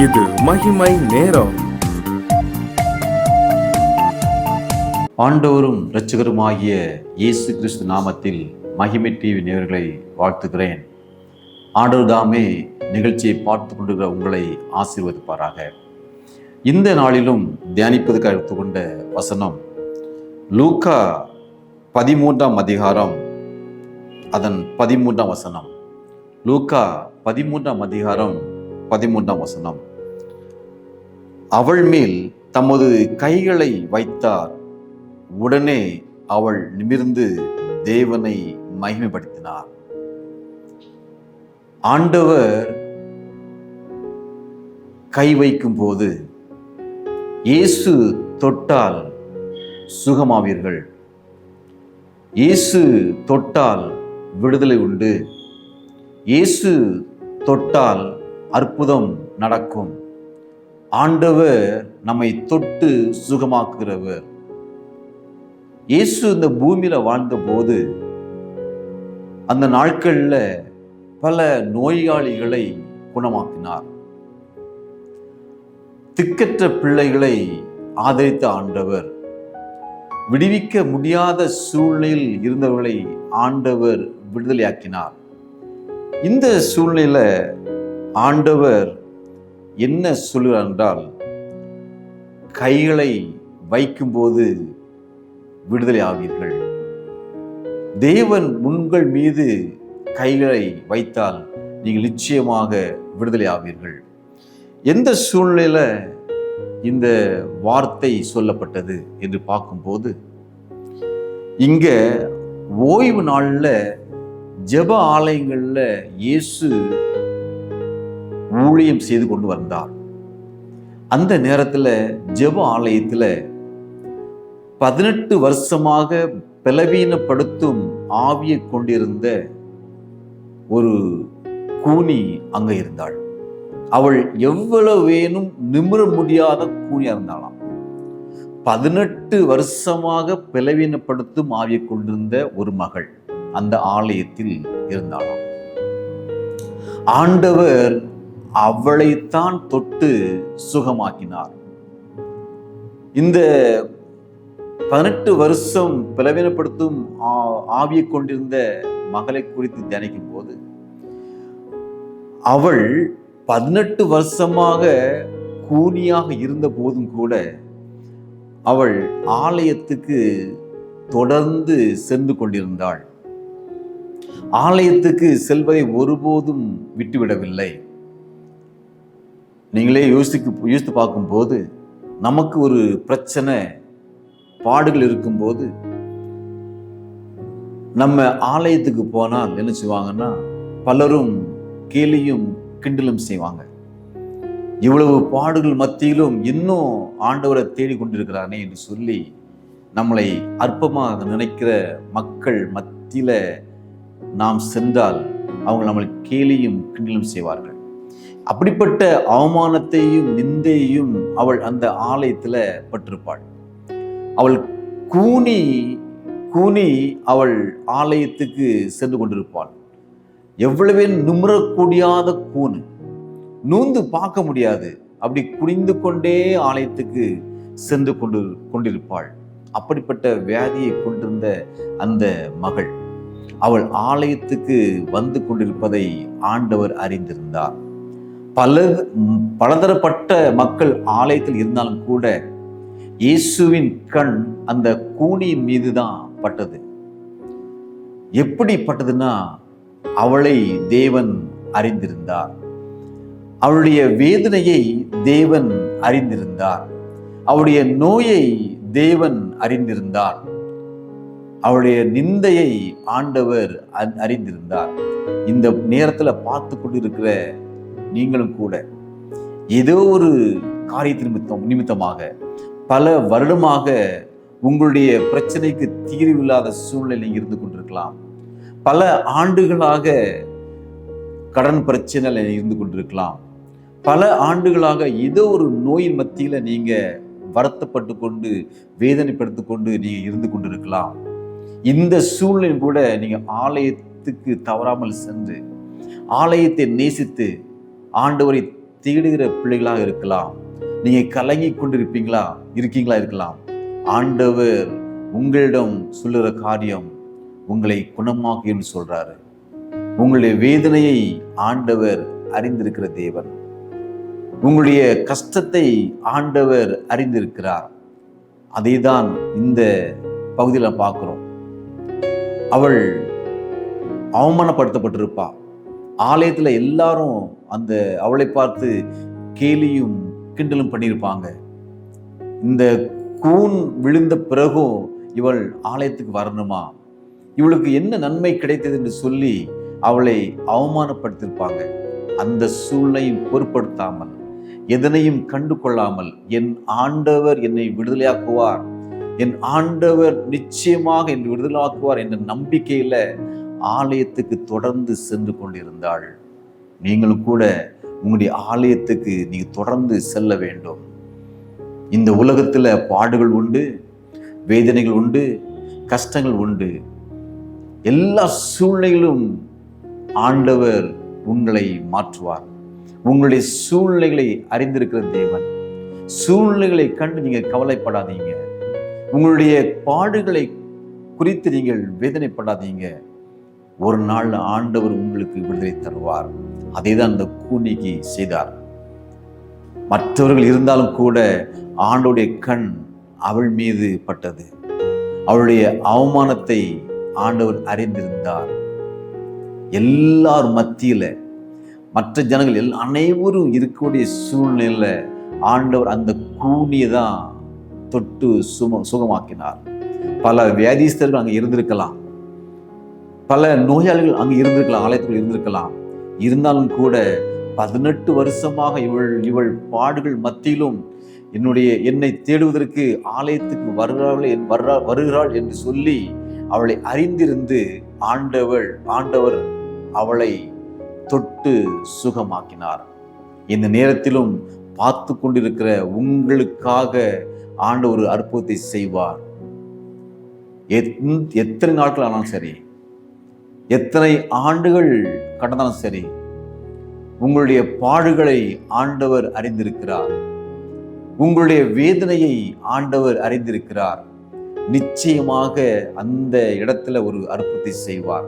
இது மகிமை நேரம். ஆண்டவரும் இரட்சகருமாகிய இயேசு கிறிஸ்து நாமத்தில் மகிமை டிவி நேயர்களை வாழ்த்துகிறேன். ஆண்டவர் தாமே நிகழ்ச்சியை பார்த்து கொண்டிருக்கிற உங்களை ஆசீர்வதிப்பாராக. இந்த நாளிலும் தியானிப்பதற்கு எடுத்துக்கொண்ட வசனம் லூக்கா 13ஆம் அதிகாரம் அதன் 13ஆம் வசனம். லூக்கா 13ஆம் அதிகாரம் 13ஆம் வசனம். அவள் மேல் தமது கைகளை வைத்தார். உடனே அவள் நிமிர்ந்து தேவனை மகிமைப்படுத்தினார். ஆண்டவர் கை வைக்கும் போது இயேசு தொட்டால் சுகமாவீர்கள். இயேசு தொட்டால் விடுதலை உண்டு. இயேசு தொட்டால் அற்புதம் நடக்கும். ஆண்டவர் நம்மை தொட்டு சுகமாக்குகிறவர். இயேசு இந்த பூமியில வாழ்ந்த போது அந்த நாட்கள்ல பல நோயாளிகளை குணமாக்கினார். திக்கற்ற பிள்ளைகளை ஆதரித்த ஆண்டவர், விடுவிக்க முடியாத சூழ்நிலையில் இருந்தவர்களை ஆண்டவர் விடுதலையாக்கினார். இந்த சூழ்நிலையில ஆண்டவர் என்ன சொல்கிறார் என்றால், கைகளை வைக்கும்போது விடுதலை ஆவீர்கள். தேவன் உங்கள் மீது கைகளை வைத்தால் நீங்கள் நிச்சயமாக விடுதலை ஆவீர்கள். எந்த சூழ்நிலையில இந்த வார்த்தை சொல்லப்பட்டது என்று பார்க்கும்போது, இங்க ஓய்வு நாள்ல ஜெப ஆலயங்கள்ல இயேசு ஊழியம் செய்து கொண்டு வந்தார். அந்த நேரத்துல ஜெப ஆலயத்துல 18 வருஷமாக பலவீனப்படுத்தும் ஆவியை கொண்டிருந்த ஒரு கூனி அங்க இருந்தாள். அவள் எவ்வளவேனும் நிமிர முடியாத கூனியா இருந்தாளாம். 18 வருஷமாக பலவீனப்படுத்தும் ஆவியை கொண்டிருந்த ஒரு மகள் அந்த ஆலயத்தில் இருந்தாளாம். ஆண்டவர் அவளைத்தான் தொட்டு சுகமாக்கினார். இந்த 18 வருஷம் பலவீனப்படுத்தும் ஆவியை கொண்டிருந்த மகளை குறித்து தியானிக்கும் போது, அவள் 18 வருஷமாக கூனியாக இருந்த போதும் கூட அவள் ஆலயத்துக்கு தொடர்ந்து சென்று கொண்டிருந்தாள். ஆலயத்துக்கு செல்வதை ஒருபோதும் விட்டுவிடவில்லை. நீங்களே யோசித்து பார்க்கும்போது, நமக்கு ஒரு பிரச்சனை பாடுகள் இருக்கும்போது நம்ம ஆலயத்துக்கு போனால் என்ன செய்வாங்கன்னா, பலரும் கேலியும் கிண்டலும் செய்வாங்க. இவ்வளவு பாடுகள் மத்தியிலும் இன்னும் ஆண்டவரை தேடிக்கொண்டிருக்கிறானே என்று சொல்லி நம்மளை அற்பமாக நினைக்கிற மக்கள் மத்தியில நாம் சென்றால் அவங்க நம்மளை கேலியும் கிண்டலும் செய்வார்கள். அப்படிப்பட்ட அவமானத்தையும் நிந்தையையும் அவள் அந்த ஆலயத்துல பட்டிருப்பாள். அவள் கூனி அவள் ஆலயத்துக்கு சென்று கொண்டிருப்பாள். எவ்வளவே நிமிரக்கூடியாத கூனு, நூந்து பார்க்க முடியாது. அப்படி குனிந்து கொண்டே ஆலயத்துக்கு சென்று கொண்டிருப்பாள். அப்படிப்பட்ட வியாதியை கொண்டிருந்த அந்த மகள் அவள் ஆலயத்துக்கு வந்து கொண்டிருப்பதை ஆண்டவர் அறிந்திருந்தார். பலதரப்பட்ட மக்கள் ஆலயத்தில் இருந்தாலும் கூட இயேசுவின் கண் அந்த கூனியின் மீது தான் பட்டது. எப்படி பட்டதுன்னா, அவளை தேவன் அறிந்திருந்தார். அவளுடைய வேதனையை தேவன் அறிந்திருந்தார். அவளுடைய நோயை தேவன் அறிந்திருந்தார். அவளுடைய நிந்தையை ஆண்டவர் அறிந்திருந்தார். இந்த நேரத்துல பார்த்து கொண்டிருக்கிற நீங்களும் கூட ஏதோ ஒரு காரியத்தின் நிமித்தமாக பல வருடமாக உங்களுடைய பிரச்சனைக்கு தீர்வில்லாத சூழ்நிலை இருந்து கொண்டிருக்கலாம். பல ஆண்டுகளாக கடன் பிரச்சனை இருந்து கொண்டிருக்கலாம். பல ஆண்டுகளாக ஏதோ ஒரு நோயின் மத்தியில நீங்க வருத்தப்பட்டு கொண்டு வேதனைப்படுத்தி கொண்டு நீங்க இருந்து கொண்டிருக்கலாம். இந்த சூழ்நிலை கூட நீங்க ஆலயத்துக்கு தவறாமல் சென்று ஆலயத்தை நேசித்து ஆண்டவரை தேடுகிற பிள்ளைகளாக இருக்கலாம். நீங்க கலங்கி இருக்கீங்களா இருக்கலாம். ஆண்டவர் உங்களிடம் சொல்லுற காரியம் உங்களை குணமாக்குன்னு சொல்றாரு. உங்களுடைய வேதனையை ஆண்டவர் அறிந்திருக்கிற தேவன். உங்களுடைய கஷ்டத்தை ஆண்டவர் அறிந்திருக்கிறார். அதை தான் இந்த பகுதியில் பார்க்கிறோம். அவள் அவமானப்படுத்தப்பட்டிருப்பா. ஆலயத்துல எல்லாரும் அவளை பார்த்து கேலியும் கிண்டலும் பண்ணியிருப்பாங்க. இந்த கூன் விழுந்த பிறகும் இவள் ஆலயத்துக்கு வரணுமா, இவளுக்கு என்ன நன்மை கிடைத்தது என்று சொல்லி அவளை அவமானப்படுத்தியிருப்பாங்க. அந்த சூழ்நிலையும் பொருட்படுத்தாமல், எதனையும் கண்டு கொள்ளாமல், என் ஆண்டவர் என்னை விடுதலையாக்குவார், என் ஆண்டவர் நிச்சயமாக என்னை விடுதலையாக்குவார் என்ற நம்பிக்கையில ஆலயத்துக்கு தொடர்ந்து சென்று கொண்டிருந்தாள். நீங்களும் கூட உங்களுடைய ஆலயத்துக்கு நீங்க தொடர்ந்து செல்ல வேண்டும். இந்த உலகத்துல பாடுகள் உண்டு, வேதனைகள் உண்டு, கஷ்டங்கள் உண்டு. எல்லா சூழ்நிலைகளும் ஆண்டவர் உங்களை மாற்றுவார். உங்களுடைய சூழ்நிலைகளை அறிந்திருக்கிற தேவன். சூழ்நிலைகளை கண்டு நீங்க கவலைப்படாதீங்க. உங்களுடைய பாடுகளை குறித்து நீங்கள் வேதனைப்படாதீங்க. ஒரு நாள் ஆண்டவர் உங்களுக்கு விடுதலை தருவார். அதை தான் அந்த கூனிக்கு செய்தார். மற்றவர்கள் இருந்தாலும் கூட ஆண்டவருடைய கண் அவள் மீது பட்டது. அவளுடைய அவமானத்தை ஆண்டவர் அறிந்திருந்தார். எல்லார் மத்தியில மற்ற ஜனங்கள் அனைவரும் இருக்கக்கூடிய சூழ்நிலையில ஆண்டவர் அந்த கூனியை தான் தொட்டு சுகமாக்கினார். பல வியாதிஸ்தர்கள் அங்கே இருந்திருக்கலாம், பல நோயாளிகள் அங்கே இருந்திருக்கலாம், ஆலயத்துக்குள் இருந்திருக்கலாம். இருந்தாலும் கூட 18 வருஷமாக இவள் பாடுகள் மத்தியிலும் என்னை தேடுவதற்கு ஆலயத்துக்கு வருகிறாள் என்று சொல்லி அவளை அறிந்திருந்து ஆண்டவர் அவளை தொட்டு சுகமாக்கினார். இந்த நேரத்திலும் பார்த்து கொண்டிருக்கிற உங்களுக்காக ஆண்டவர் ஒரு அற்புதத்தை செய்வார். எத்தனை நாட்கள் ஆனாலும் சரி, எத்தனை ஆண்டுகள் கடந்தாலும் சரி, உங்களுடைய பாடுகளை ஆண்டவர் அறிந்திருக்கிறார். உங்களுடைய வேதனையை ஆண்டவர் அறிந்திருக்கிறார். நிச்சயமாக அந்த இடத்துல ஒரு அற்புதத்தை செய்வார்.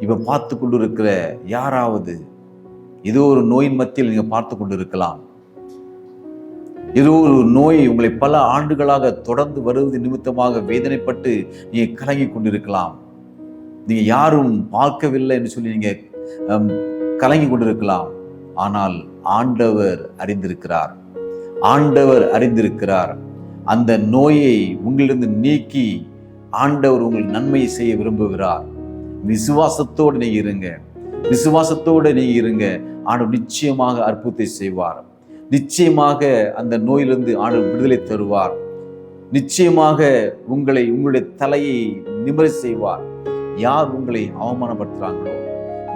இப்ப பார்த்து கொண்டு இருக்கிற யாராவது ஏதோ ஒரு நோயின் மத்தியில் நீங்க பார்த்து கொண்டு இருக்கலாம். ஏதோ ஒரு நோய் உங்களை பல ஆண்டுகளாக தொடர்ந்து வருவது நிமித்தமாக வேதனைப்பட்டு நீங்க கலங்கி கொண்டிருக்கலாம். நீங்க யாரும் பார்க்கவில்லை என்று சொல்லி நீங்க கலங்கி கொண்டிருக்கலாம். ஆனால் ஆண்டவர் அறிந்திருக்கிறார். ஆண்டவர் அறிந்திருக்கிறார். அந்த நோயை உங்களிலிருந்து நீக்கி ஆண்டவர் உங்களுக்கு நன்மை செய்ய விரும்புகிறார். விசுவாசத்தோடு நீங்க இருங்க. விசுவாசத்தோடு நீங்க இருங்க. ஆண்டவர் நிச்சயமாக அற்புதத்தை செய்வார். நிச்சயமாக அந்த நோயிலிருந்து ஆண்டவர் விடுதலை தருவார். நிச்சயமாக உங்களுடைய தலையை நிமிர செய்வார். யார் உங்களை அவமானப்படுத்துறாங்களோ,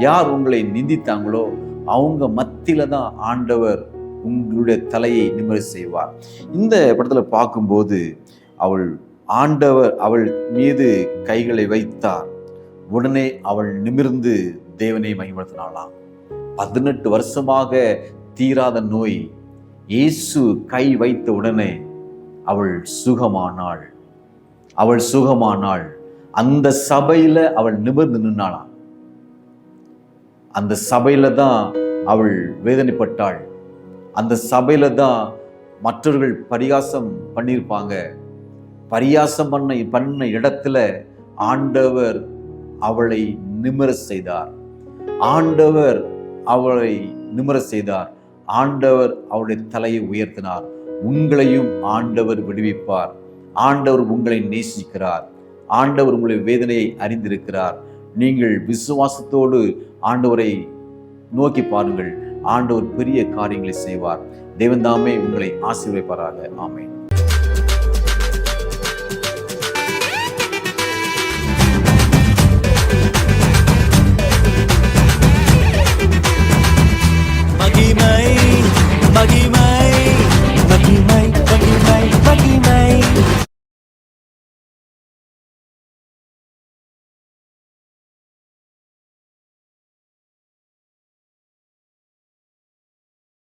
யார் உங்களை நிந்தித்தாங்களோ, அவங்க மத்தியில தான் ஆண்டவர் உங்களுடைய தலையை நிமிர செய்வார். இந்த படத்துல பார்க்கும்போது ஆண்டவர் அவள் மீது கைகளை வைத்தார். உடனே அவள் நிமிர்ந்து தேவனை மகிமைப்படுத்தினாளாம். 18 வருஷமாக தீராத நோய் இயேசு கை வைத்த உடனே அவள் சுகமானாள். அவள் சுகமானாள். அந்த சபையில அவள் நிமிர்ந்து நின்னாளாம். அந்த சபையில தான் அவள் வேதனைப்பட்டாள். அந்த சபையில தான் மற்றவர்கள் பரிகாசம் பண்ணியிருப்பாங்க. பரிகாசம் பண்ண இடத்துல ஆண்டவர் அவளை நிமிர செய்தார். ஆண்டவர் அவளை நிமிர செய்தார். ஆண்டவர் அவளுடைய தலையை உயர்த்தினார். உங்களையும் ஆண்டவர் விடுவிப்பார். ஆண்டவர் உங்களை நேசிக்கிறார். ஆண்டவர் உங்களுடைய வேதனையை அறிந்திருக்கிறார். நீங்கள் விசுவாசத்தோடு ஆண்டவரை நோக்கி பாருங்கள். ஆண்டவர் பெரிய காரியங்களை செய்வார். தேவன் தாமே உங்களை ஆசீர்வதிப்பாராக. ஆமென்.